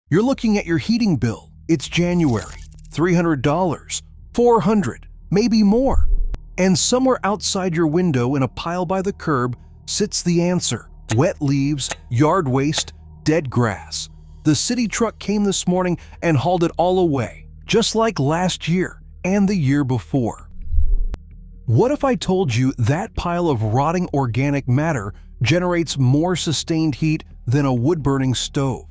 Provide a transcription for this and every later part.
You're looking at your heating bill. It's January. $300, $400, maybe more. And somewhere outside your window in a pile by the curb sits the answer: wet leaves, yard waste, dead grass. The city truck came this morning and hauled it all away, just like last year and the year before. What if I told you that pile of rotting organic matter generates more sustained heat than a wood-burning stove,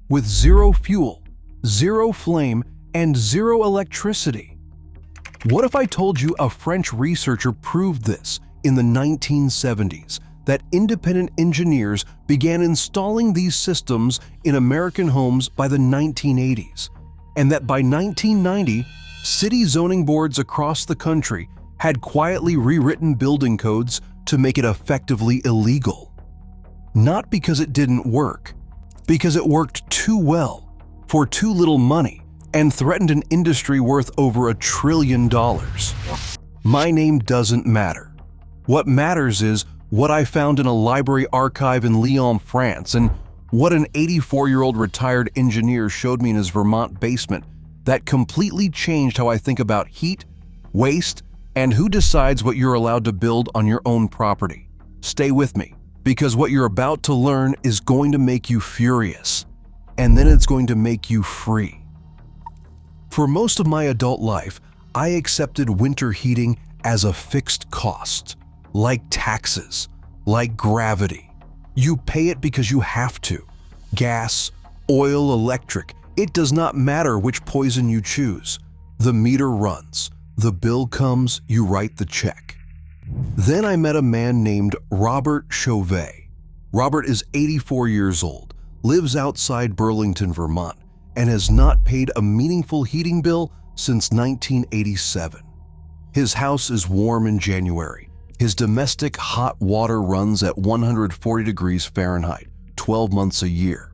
with zero fuel, zero flame, and zero electricity? What if I told you a French researcher proved this in the 1970s, that independent engineers began installing these systems in American homes by the 1980s, and that by 1990, city zoning boards across the country had quietly rewritten building codes to make it effectively illegal? Not because it didn't work, because it worked too well, for too little money, and threatened an industry worth over $1 trillion. My name doesn't matter. What matters is what I found in a library archive in Lyon, France, and what an 84-year-old retired engineer showed me in his Vermont basement that completely changed how I think about heat, waste, and who decides what you're allowed to build on your own property. Stay with me, because what you're about to learn is going to make you furious, and then it's going to make you free. For most of my adult life, I accepted winter heating as a fixed cost, like taxes, like gravity. You pay it because you have to. Gas, oil, electric, it does not matter which poison you choose. The meter runs, the bill comes, you write the check. Then I met a man named Robert Chauvet. Robert is 84 years old, lives outside Burlington, Vermont, and has not paid a meaningful heating bill since 1987. His house is warm in January. His domestic hot water runs at 140 degrees Fahrenheit, 12 months a year.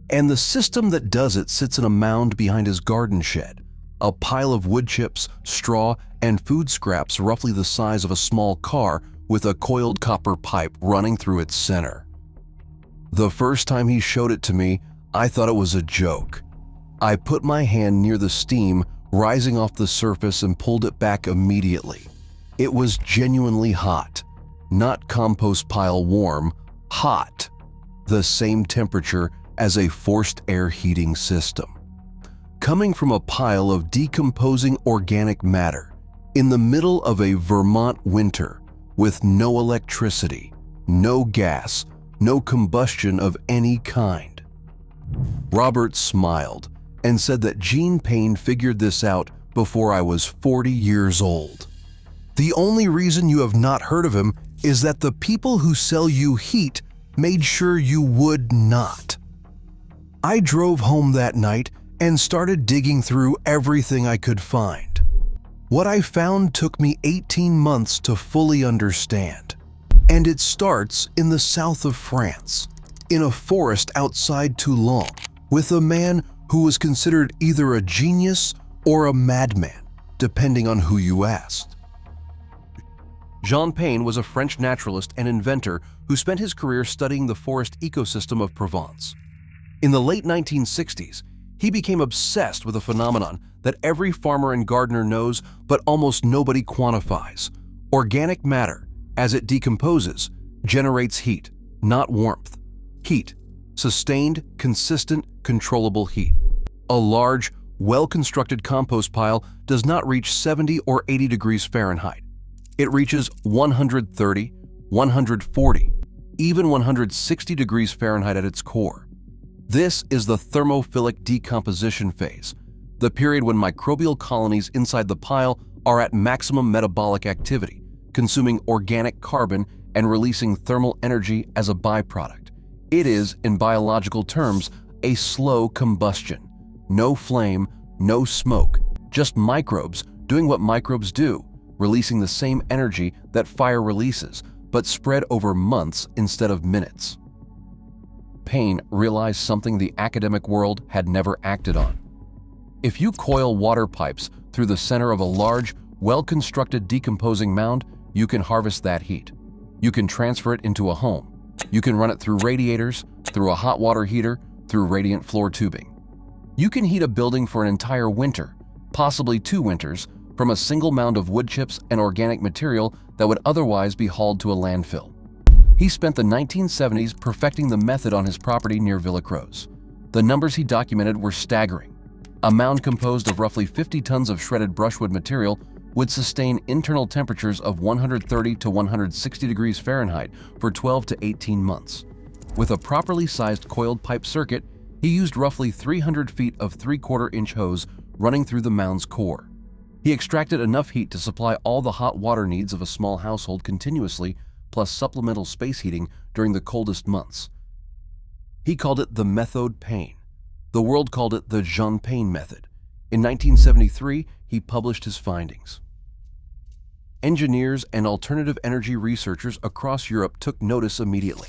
And the system that does it sits in a mound behind his garden shed, a pile of wood chips, straw, and food scraps roughly the size of a small car with a coiled copper pipe running through its center. The first time he showed it to me, I thought it was a joke. I put my hand near the steam rising off the surface and pulled it back immediately. It was genuinely hot, not compost pile warm, hot, the same temperature as a forced air heating system. Coming from a pile of decomposing organic matter in the middle of a Vermont winter with no electricity, no gas, no combustion of any kind. Robert smiled and said that Gene Payne figured this out before I was 40 years old. The only reason you have not heard of him is that the people who sell you heat made sure you would not. I drove home that night and started digging through everything I could find. What I found took me 18 months to fully understand. And it starts in the south of France, in a forest outside Toulon, with a man who was considered either a genius or a madman, depending on who you asked. Jean Payne was a French naturalist and inventor who spent his career studying the forest ecosystem of Provence. In the late 1960s, he became obsessed with a phenomenon that every farmer and gardener knows but almost nobody quantifies. Organic matter, as it decomposes, generates heat, not warmth. Heat, sustained, consistent, controllable heat. A large, well-constructed compost pile does not reach 70 or 80 degrees Fahrenheit. It reaches 130, 140, even 160 degrees Fahrenheit at its core. This is the thermophilic decomposition phase, the period when microbial colonies inside the pile are at maximum metabolic activity, consuming organic carbon and releasing thermal energy as a byproduct. It is, in biological terms, a slow combustion. No flame, no smoke, just microbes doing what microbes do, releasing the same energy that fire releases, but spread over months instead of minutes. Payne realized something the academic world had never acted on. If you coil water pipes through the center of a large, well-constructed decomposing mound, you can harvest that heat. You can transfer it into a home. You can run it through radiators, through a hot water heater, through radiant floor tubing. You can heat a building for an entire winter, possibly 2 winters, from a single mound of wood chips and organic material that would otherwise be hauled to a landfill. He spent the 1970s perfecting the method on his property near Villacroze. The numbers he documented were staggering. A mound composed of roughly 50 tons of shredded brushwood material would sustain internal temperatures of 130 to 160 degrees Fahrenheit for 12 to 18 months. With a properly sized coiled pipe circuit, he used roughly 300 feet of 3/4-inch hose running through the mound's core. He extracted enough heat to supply all the hot water needs of a small household continuously, plus supplemental space heating during the coldest months. He called it the Methode Payne. The world called it the Jean Payne method. In 1973, he published his findings. Engineers and alternative energy researchers across Europe took notice immediately.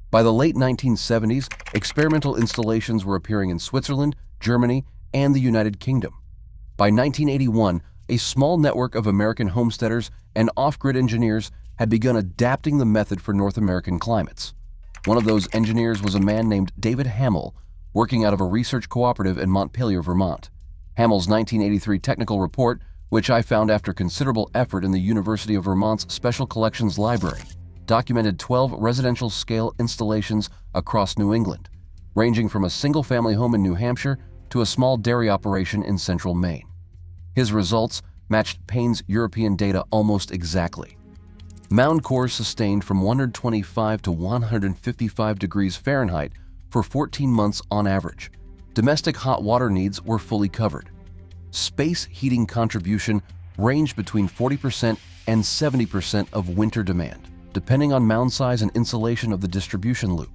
By the late 1970s, experimental installations were appearing in Switzerland, Germany, and the United Kingdom. By 1981, a small network of American homesteaders and off-grid engineers had begun adapting the method for North American climates. One of those engineers was a man named David Hamel, working out of a research cooperative in Montpelier, Vermont. Hamel's 1983 technical report, which I found after considerable effort in the University of Vermont's Special Collections Library, documented 12 residential-scale installations across New England, ranging from a single-family home in New Hampshire to a small dairy operation in central Maine. His results matched Payne's European data almost exactly. Mound cores sustained from 125 to 155 degrees Fahrenheit for 14 months on average. Domestic hot water needs were fully covered. Space heating contribution ranged between 40% and 70% of winter demand, depending on mound size and insulation of the distribution loop.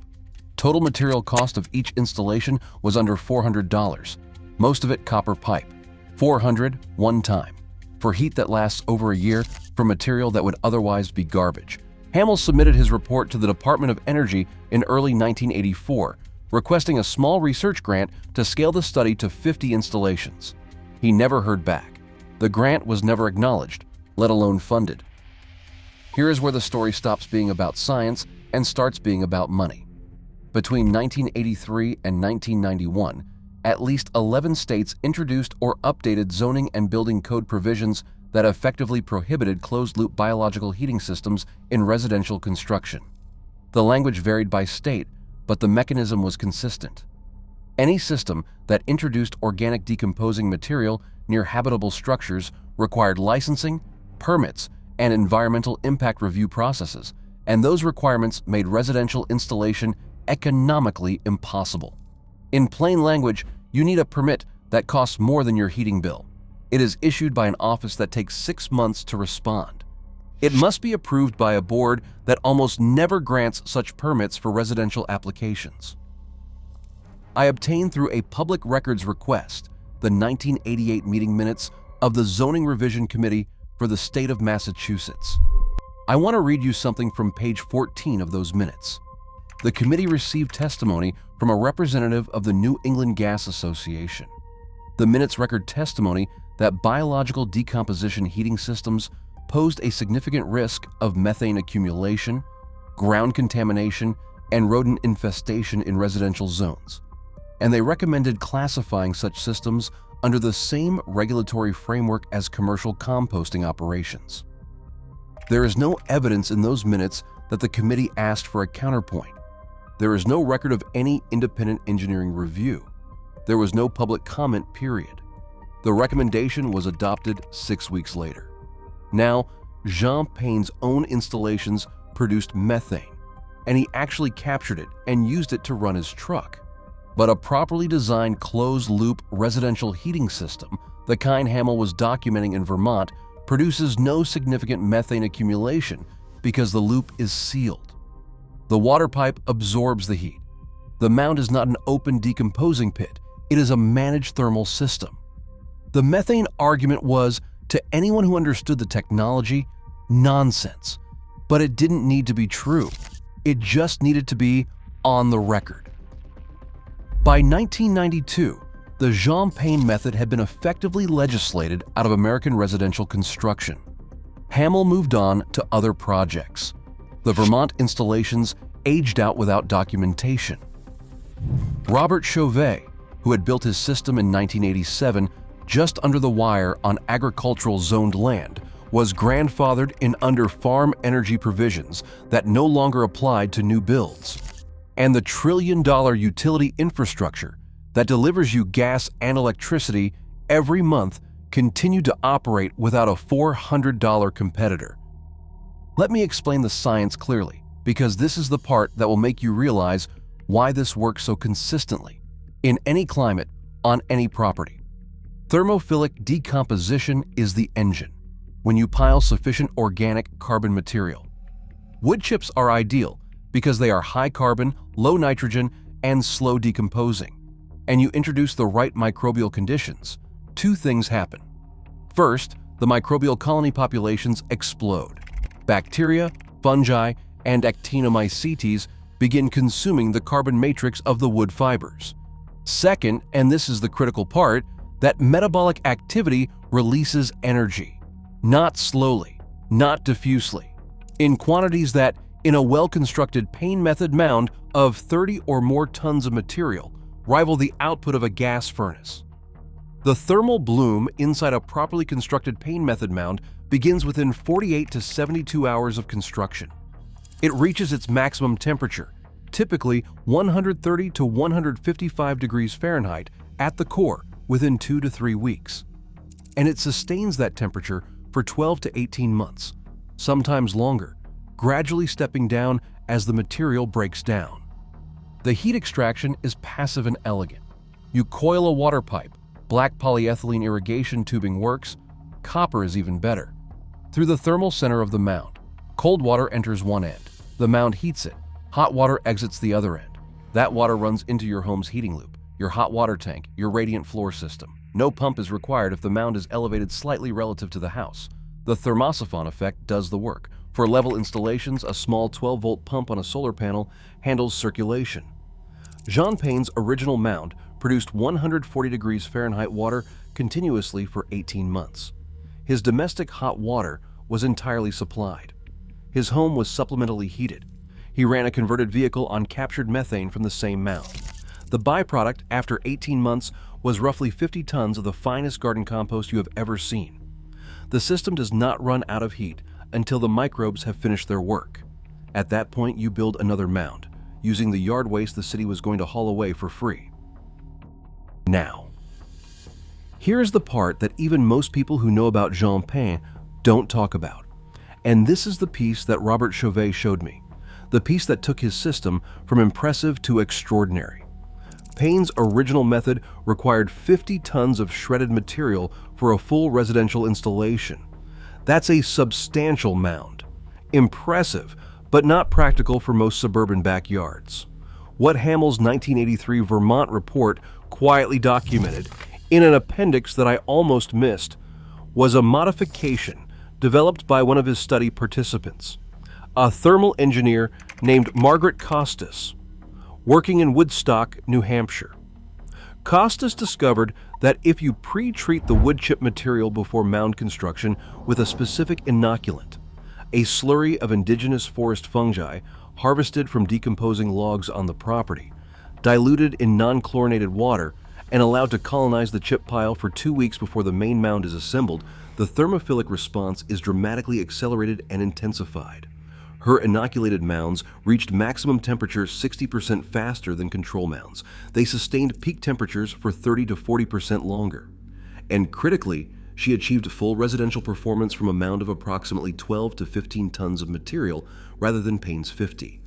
Total material cost of each installation was under $400, most of it copper pipe. $400 one time, for heat that lasts over a year for material that would otherwise be garbage. Hamel submitted his report to the Department of Energy in early 1984, requesting a small research grant to scale the study to 50 installations. He never heard back. The grant was never acknowledged, let alone funded. Here is where the story stops being about science and starts being about money. Between 1983 and 1991, at least 11 states introduced or updated zoning and building code provisions that effectively prohibited closed-loop biological heating systems in residential construction. The language varied by state, but the mechanism was consistent. Any system that introduced organic decomposing material near habitable structures required licensing, permits, and environmental impact review processes, and those requirements made residential installation economically impossible. In plain language, you need a permit that costs more than your heating bill. It is issued by an office that takes 6 months to respond. It must be approved by a board that almost never grants such permits for residential applications. I obtained through a public records request the 1988 meeting minutes of the Zoning Revision Committee for the state of Massachusetts. I want to read you something from page 14 of those minutes. The committee received testimony from a representative of the New England Gas Association. The minutes record testimony that biological decomposition heating systems posed a significant risk of methane accumulation, ground contamination, and rodent infestation in residential zones, and they recommended classifying such systems under the same regulatory framework as commercial composting operations. There is no evidence in those minutes that the committee asked for a counterpoint. There is no record of any independent engineering review. There was no public comment period. The recommendation was adopted 6 weeks later. Now, Jean Payne's own installations produced methane, and he actually captured it and used it to run his truck. But a properly designed closed-loop residential heating system, the kind Hamel was documenting in Vermont, produces no significant methane accumulation because the loop is sealed. The water pipe absorbs the heat. The mound is not an open decomposing pit. It is a managed thermal system. The methane argument was, to anyone who understood the technology, nonsense. But it didn't need to be true. It just needed to be on the record. By 1992, the Jean Payne method had been effectively legislated out of American residential construction. Hamel moved on to other projects. The Vermont installations aged out without documentation. Robert Chauvet, who had built his system in 1987 just under the wire on agricultural zoned land, was grandfathered in under farm energy provisions that no longer applied to new builds. And the trillion-dollar utility infrastructure that delivers you gas and electricity every month continued to operate without a $400 competitor. Let me explain the science clearly, because this is the part that will make you realize why this works so consistently, in any climate, on any property. Thermophilic decomposition is the engine when you pile sufficient organic carbon material. Wood chips are ideal because they are high carbon, low nitrogen, and slow decomposing. And you introduce the right microbial conditions, two things happen. First, the microbial colony populations explode. Bacteria, fungi, and actinomycetes begin consuming the carbon matrix of the wood fibers. Second, and this is the critical part, that metabolic activity releases energy, not slowly, not diffusely, in quantities that, in a well-constructed Payne method mound of 30 or more tons of material, rival the output of a gas furnace. The thermal bloom inside a properly constructed Payne method mound begins within 48 to 72 hours of construction. It reaches its maximum temperature, typically 130 to 155 degrees Fahrenheit at the core within 2 to 3 weeks. And it sustains that temperature for 12 to 18 months, sometimes longer, gradually stepping down as the material breaks down. The heat extraction is passive and elegant. You coil a water pipe, black polyethylene irrigation tubing works, copper is even better. Through the thermal center of the mound, cold water enters one end, the mound heats it, hot water exits the other end. That water runs into your home's heating loop, your hot water tank, your radiant floor system. No pump is required if the mound is elevated slightly relative to the house. The thermophilic effect does the work. For level installations, a small 12-volt pump on a solar panel handles circulation. Jean Payne's original mound produced 140 degrees Fahrenheit water continuously for 18 months. His domestic hot water was entirely supplied. His home was supplementally heated. He ran a converted vehicle on captured methane from the same mound. The byproduct, after 18 months, was roughly 50 tons of the finest garden compost you have ever seen. The system does not run out of heat until the microbes have finished their work. At that point, you build another mound, using the yard waste the city was going to haul away for free. Now, here's the part that even most people who know about Jean Payne don't talk about. And this is the piece that Robert Chauvet showed me, the piece that took his system from impressive to extraordinary. Payne's original method required 50 tons of shredded material for a full residential installation. That's a substantial mound. Impressive, but not practical for most suburban backyards. What Hamill's 1983 Vermont report quietly documented, in an appendix that I almost missed, was a modification developed by one of his study participants, a thermal engineer named Margaret Costas, working in Woodstock, New Hampshire. Costas discovered that if you pre-treat the wood chip material before mound construction with a specific inoculant, a slurry of indigenous forest fungi harvested from decomposing logs on the property, diluted in non-chlorinated water, and allowed to colonize the chip pile for 2 weeks before the main mound is assembled, the thermophilic response is dramatically accelerated and intensified. Her inoculated mounds reached maximum temperature 60% faster than control mounds. They sustained peak temperatures for 30 to 40% longer. And critically, she achieved full residential performance from a mound of approximately 12 to 15 tons of material rather than Payne's 50.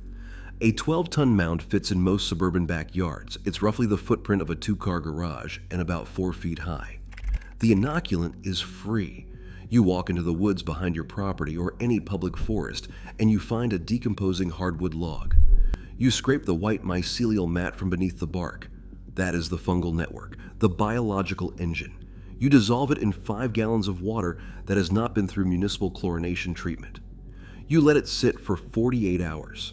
A 12-ton mound fits in most suburban backyards. It's roughly the footprint of a 2-car garage and about 4 feet high. The inoculant is free. You walk into the woods behind your property or any public forest, and you find a decomposing hardwood log. You scrape the white mycelial mat from beneath the bark. That is the fungal network, the biological engine. You dissolve it in 5 gallons of water that has not been through municipal chlorination treatment. You let it sit for 48 hours.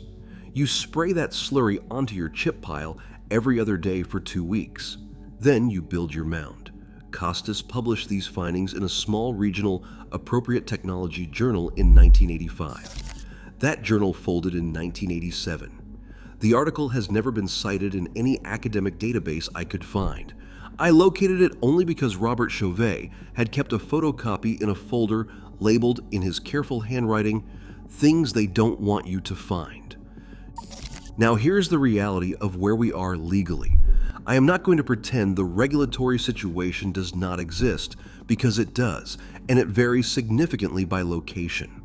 You spray that slurry onto your chip pile every other day for 2 weeks. Then you build your mound. Costas published these findings in a small regional appropriate technology journal in 1985. That journal folded in 1987. The article has never been cited in any academic database I could find. I located it only because Robert Chauvet had kept a photocopy in a folder labeled in his careful handwriting, "Things they don't want you to find." Now here's the reality of where we are legally. I am not going to pretend the regulatory situation does not exist, because it does, and it varies significantly by location.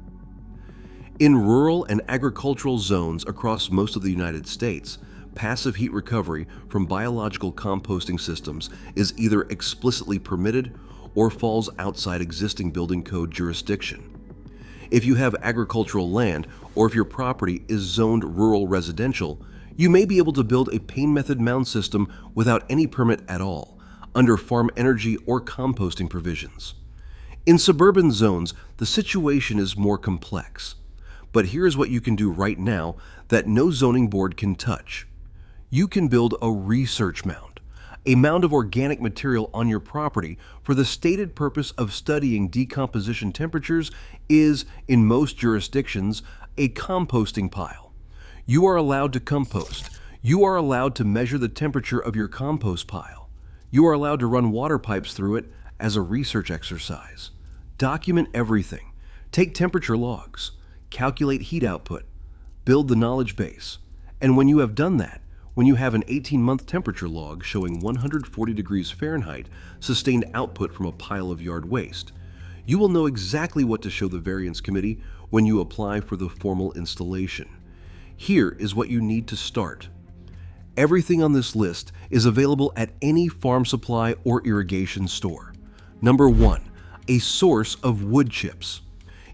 In rural and agricultural zones across most of the United States, passive heat recovery from biological composting systems is either explicitly permitted or falls outside existing building code jurisdiction. If you have agricultural land, or if your property is zoned rural residential, you may be able to build a pane method mound system without any permit at all, under farm energy or composting provisions. In suburban zones, the situation is more complex. But here's what you can do right now that no zoning board can touch. You can build a research mound, a mound of organic material on your property for the stated purpose of studying decomposition temperatures is, in most jurisdictions, a composting pile. You are allowed to compost. You are allowed to measure the temperature of your compost pile. You are allowed to run water pipes through it as a research exercise. Document everything. Take temperature logs. Calculate heat output. Build the knowledge base. And when you have done that, when you have an 18-month temperature log showing 140 degrees Fahrenheit sustained output from a pile of yard waste, you will know exactly what to show the variance committee when you apply for the formal installation. Here is what you need to start. Everything on this list is available at any farm supply or irrigation store. Number 1, a source of wood chips.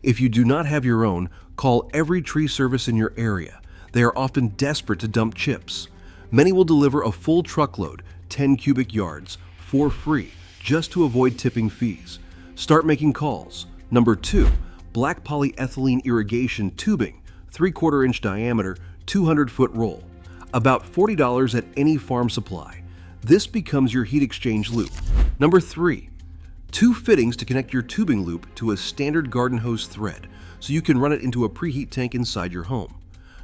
If you do not have your own, call every tree service in your area. They are often desperate to dump chips. Many will deliver a full truckload, 10 cubic yards, for free, just to avoid tipping fees. Start making calls. Number 2, black polyethylene irrigation tubing, 3/4 inch diameter, 200-foot roll. About $40 at any farm supply. This becomes your heat exchange loop. Number 3, 2 fittings to connect your tubing loop to a standard garden hose thread, so you can run it into a preheat tank inside your home.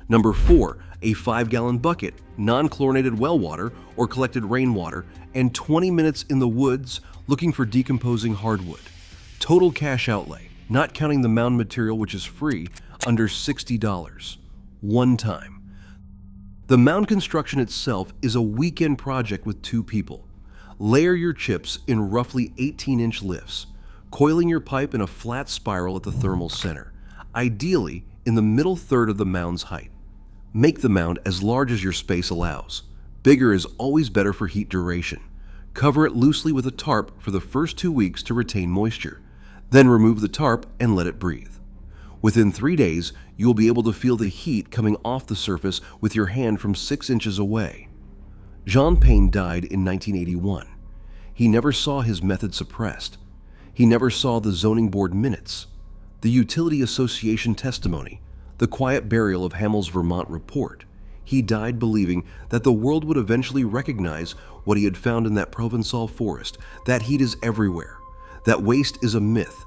Number 4, a 5-gallon bucket, non-chlorinated well water or collected rainwater, and 20 minutes in the woods looking for decomposing hardwood. Total cash outlay, not counting the mound material, which is free, under $60. One time. The mound construction itself is a weekend project with 2 people. Layer your chips in roughly 18-inch lifts, coiling your pipe in a flat spiral at the thermal center, ideally in the middle third of the mound's height. Make the mound as large as your space allows. Bigger is always better for heat duration. Cover it loosely with a tarp for the first 2 weeks to retain moisture. Then remove the tarp and let it breathe. Within 3 days, you will be able to feel the heat coming off the surface with your hand from 6 inches away. Jean Pain died in 1981. He never saw his method suppressed. He never saw the zoning board minutes, the Utility Association testimony, the quiet burial of Hamel's Vermont report. He died believing that the world would eventually recognize what he had found in that Provençal forest, that heat is everywhere, that waste is a myth,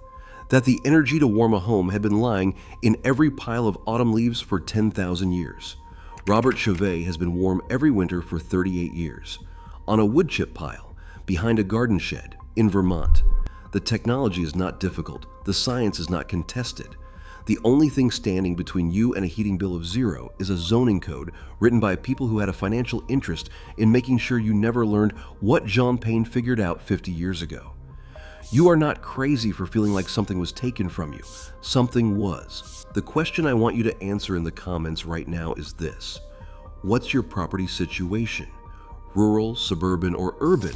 that the energy to warm a home had been lying in every pile of autumn leaves for 10,000 years. Robert Chauvet has been warm every winter for 38 years, on a wood chip pile, behind a garden shed, in Vermont. The technology is not difficult, the science is not contested. The only thing standing between you and a heating bill of $0 is a zoning code written by people who had a financial interest in making sure you never learned what Jean Pain figured out 50 years ago. You are not crazy for feeling like something was taken from you. Something was. The question I want you to answer in the comments right now is this: what's your property situation? Rural, suburban, or urban?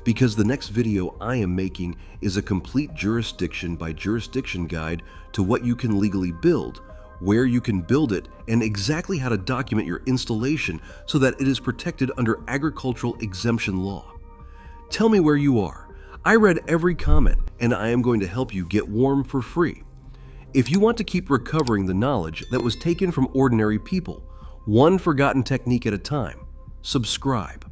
Because the next video I am making is a complete jurisdiction by jurisdiction guide to what you can legally build, where you can build it, and exactly how to document your installation so that it is protected under agricultural exemption law. Tell me where you are. I read every comment, and I am going to help you get warm for free. If you want to keep recovering the knowledge that was taken from ordinary people, one forgotten technique at a time, subscribe.